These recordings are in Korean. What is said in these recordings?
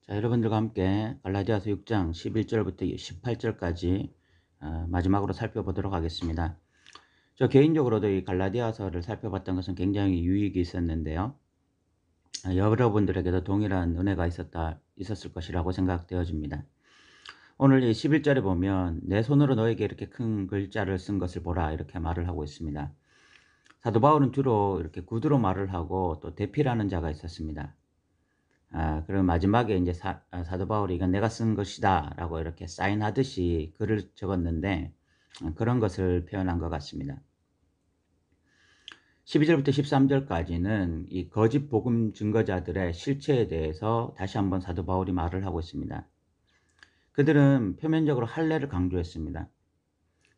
자, 여러분들과 함께 갈라디아서 6장 11절부터 18절까지 마지막으로 살펴보도록 하겠습니다. 저 개인적으로도 이 갈라디아서를 살펴봤던 것은 굉장히 유익이 있었는데요. 여러분들에게도 동일한 은혜가 있었을 것이라고 생각되어집니다. 오늘 이 11절에 보면 내 손으로 너에게 이렇게 큰 글자를 쓴 것을 보라 이렇게 말을 하고 있습니다. 사도 바울은 주로 이렇게 구두로 말을 하고 또 대피라는 자가 있었습니다. 그리고 마지막에 이제 사도 바울이 이건 내가 쓴 것이다 라고 이렇게 사인하듯이 글을 적었는데 그런 것을 표현한 것 같습니다. 12절부터 13절까지는 이 거짓 복음 증거자들의 실체에 대해서 다시 한번 사도 바울이 말을 하고 있습니다. 그들은 표면적으로 할례를 강조했습니다.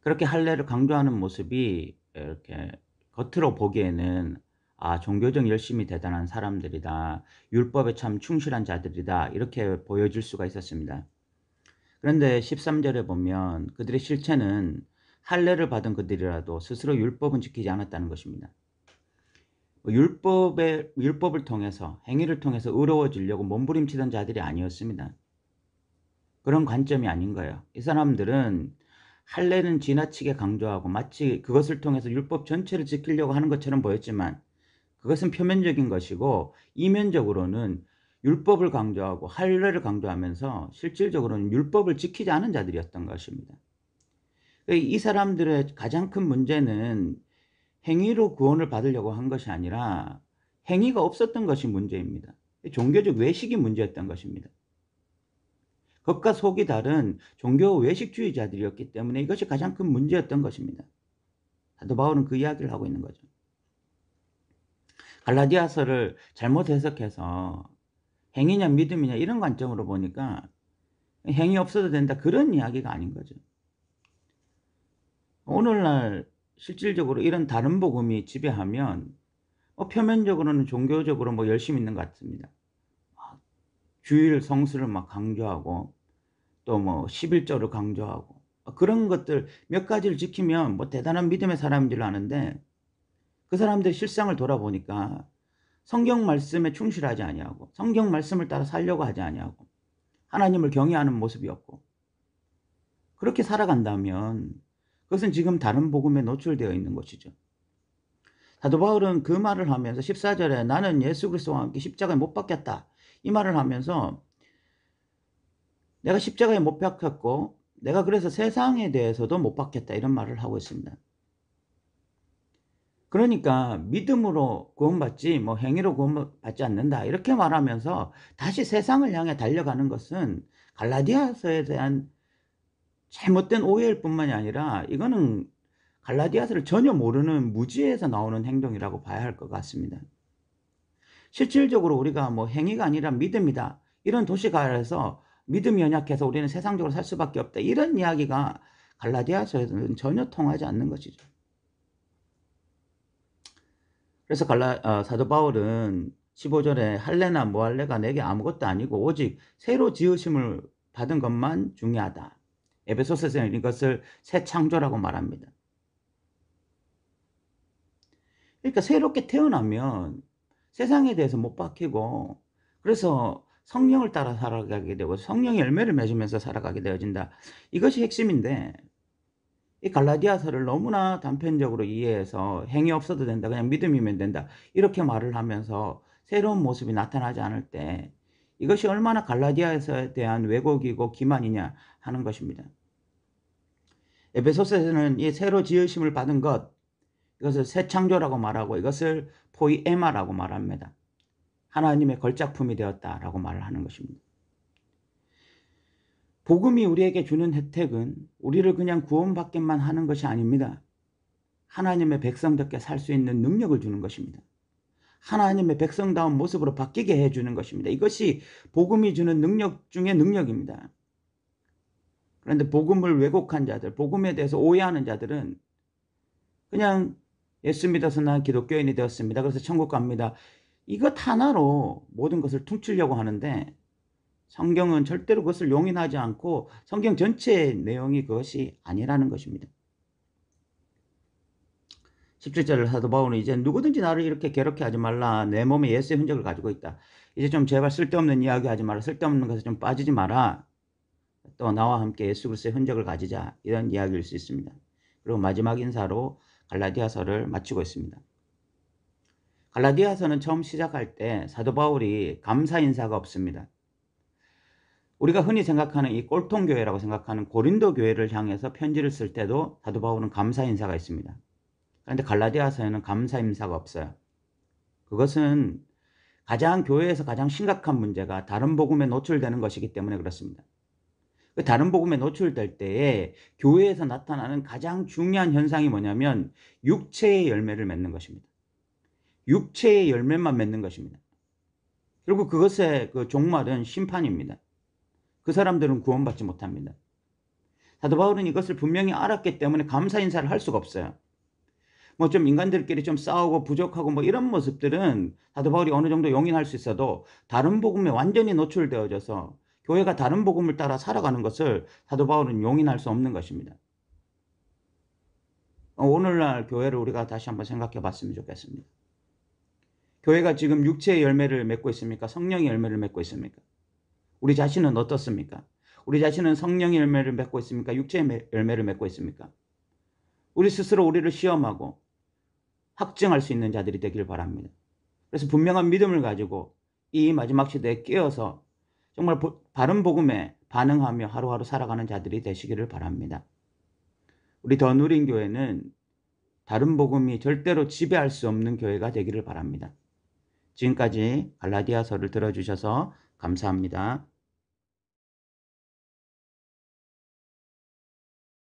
그렇게 할례를 강조하는 모습이 이렇게 겉으로 보기에는 종교적 열심이 대단한 사람들이다. 율법에 참 충실한 자들이다. 이렇게 보여질 수가 있었습니다. 그런데 13절에 보면 그들의 실체는 할례를 받은 그들이라도 스스로 율법은 지키지 않았다는 것입니다. 율법을 통해서 행위를 통해서 의로워지려고 몸부림치던 자들이 아니었습니다. 그런 관점이 아닌 거예요. 이 사람들은 할례는 지나치게 강조하고 마치 그것을 통해서 율법 전체를 지키려고 하는 것처럼 보였지만 그것은 표면적인 것이고 이면적으로는 율법을 강조하고 할례를 강조하면서 실질적으로는 율법을 지키지 않은 자들이었던 것입니다. 이 사람들의 가장 큰 문제는 행위로 구원을 받으려고 한 것이 아니라 행위가 없었던 것이 문제입니다. 종교적 외식이 문제였던 것입니다. 겉과 속이 다른 종교 외식주의자들이었기 때문에 이것이 가장 큰 문제였던 것입니다. 사도 바울은 그 이야기를 하고 있는 거죠. 갈라디아서를 잘못 해석해서 행위냐 믿음이냐 이런 관점으로 보니까 행위 없어도 된다 그런 이야기가 아닌 거죠. 오늘날 실질적으로 이런 다른 복음이 지배하면 표면적으로는 종교적으로 열심히 있는 것 같습니다. 주일 성수를 막 강조하고 또 11조를 강조하고 그런 것들 몇 가지를 지키면 대단한 믿음의 사람인 줄 아는데 그 사람들의 실상을 돌아보니까 성경 말씀에 충실하지 아니하고 성경 말씀을 따라 살려고 하지 아니하고 하나님을 경외하는 모습이 없고 그렇게 살아간다면 그것은 지금 다른 복음에 노출되어 있는 것이죠. 사도 바울은 그 말을 하면서 14절에 나는 예수 그리스도와 함께 십자가에 못 박혔다 이 말을 하면서 내가 십자가에 못 박혔고 내가 그래서 세상에 대해서도 못 박혔다 이런 말을 하고 있습니다. 그러니까 믿음으로 구원받지 행위로 구원받지 않는다 이렇게 말하면서 다시 세상을 향해 달려가는 것은 갈라디아서에 대한 잘못된 오해일 뿐만이 아니라 이거는 갈라디아서를 전혀 모르는 무지에서 나오는 행동이라고 봐야 할 것 같습니다. 실질적으로 우리가 행위가 아니라 믿음이다 이런 도시가에서 믿음이 연약해서 우리는 세상적으로 살 수밖에 없다 이런 이야기가 갈라디아서에서는 전혀 통하지 않는 것이죠. 그래서 사도 바울은 15절에 할례나 무할례가 내게 아무것도 아니고 오직 새로 지으심을 받은 것만 중요하다. 에베소서에서는 이것을 새 창조라고 말합니다. 그러니까 새롭게 태어나면 세상에 대해서 못 박히고 그래서 성령을 따라 살아가게 되고 성령의 열매를 맺으면서 살아가게 되어진다. 이것이 핵심인데 이 갈라디아서를 너무나 단편적으로 이해해서 행위 없어도 된다. 그냥 믿음이면 된다. 이렇게 말을 하면서 새로운 모습이 나타나지 않을 때 이것이 얼마나 갈라디아서에 대한 왜곡이고 기만이냐 하는 것입니다. 에베소서에서는 이 새로 지으심을 받은 것 이것을 새 창조라고 말하고 이것을 포이에마라고 말합니다. 하나님의 걸작품이 되었다라고 말을 하는 것입니다. 복음이 우리에게 주는 혜택은 우리를 그냥 구원받게만 하는 것이 아닙니다. 하나님의 백성답게 살 수 있는 능력을 주는 것입니다. 하나님의 백성다운 모습으로 바뀌게 해주는 것입니다. 이것이 복음이 주는 능력 중의 능력입니다. 그런데 복음을 왜곡한 자들, 복음에 대해서 오해하는 자들은 그냥 예수 믿어서 난 기독교인이 되었습니다. 그래서 천국 갑니다. 이것 하나로 모든 것을 퉁치려고 하는데 성경은 절대로 그것을 용인하지 않고 성경 전체의 내용이 그것이 아니라는 것입니다. 17절을 사도 바울은 이제 누구든지 나를 이렇게 괴롭게 하지 말라. 내 몸에 예수의 흔적을 가지고 있다. 이제 좀 제발 쓸데없는 이야기 하지 마라. 쓸데없는 것에 좀 빠지지 마라. 또 나와 함께 예수 그리스도의 흔적을 가지자. 이런 이야기일 수 있습니다. 그리고 마지막 인사로 갈라디아서를 마치고 있습니다. 갈라디아서는 처음 시작할 때 사도 바울이 감사 인사가 없습니다. 우리가 흔히 생각하는 이 꼴통교회라고 생각하는 고린도 교회를 향해서 편지를 쓸 때도 사도 바울은 감사 인사가 있습니다. 그런데 갈라디아서에는 감사 인사가 없어요. 그것은 교회에서 가장 심각한 문제가 다른 복음에 노출되는 것이기 때문에 그렇습니다. 그 다른 복음에 노출될 때에 교회에서 나타나는 가장 중요한 현상이 뭐냐면 육체의 열매를 맺는 것입니다. 육체의 열매만 맺는 것입니다. 그리고 그것의 그 종말은 심판입니다. 그 사람들은 구원받지 못합니다. 사도 바울은 이것을 분명히 알았기 때문에 감사 인사를 할 수가 없어요. 뭐 좀 인간들끼리 좀 싸우고 부족하고 뭐 이런 모습들은 사도 바울이 어느 정도 용인할 수 있어도 다른 복음에 완전히 노출되어져서 교회가 다른 복음을 따라 살아가는 것을 사도 바울은 용인할 수 없는 것입니다. 오늘날 교회를 우리가 다시 한번 생각해 봤으면 좋겠습니다. 교회가 지금 육체의 열매를 맺고 있습니까? 성령의 열매를 맺고 있습니까? 우리 자신은 어떻습니까? 우리 자신은 성령의 열매를 맺고 있습니까? 육체의 열매를 맺고 있습니까? 우리 스스로 우리를 시험하고 확증할 수 있는 자들이 되길 바랍니다. 그래서 분명한 믿음을 가지고 이 마지막 시대에 끼어서 정말 바른 복음에 반응하며 하루하루 살아가는 자들이 되시기를 바랍니다. 우리 더 누린 교회는 다른 복음이 절대로 지배할 수 없는 교회가 되기를 바랍니다. 지금까지 갈라디아서를 들어주셔서 감사합니다.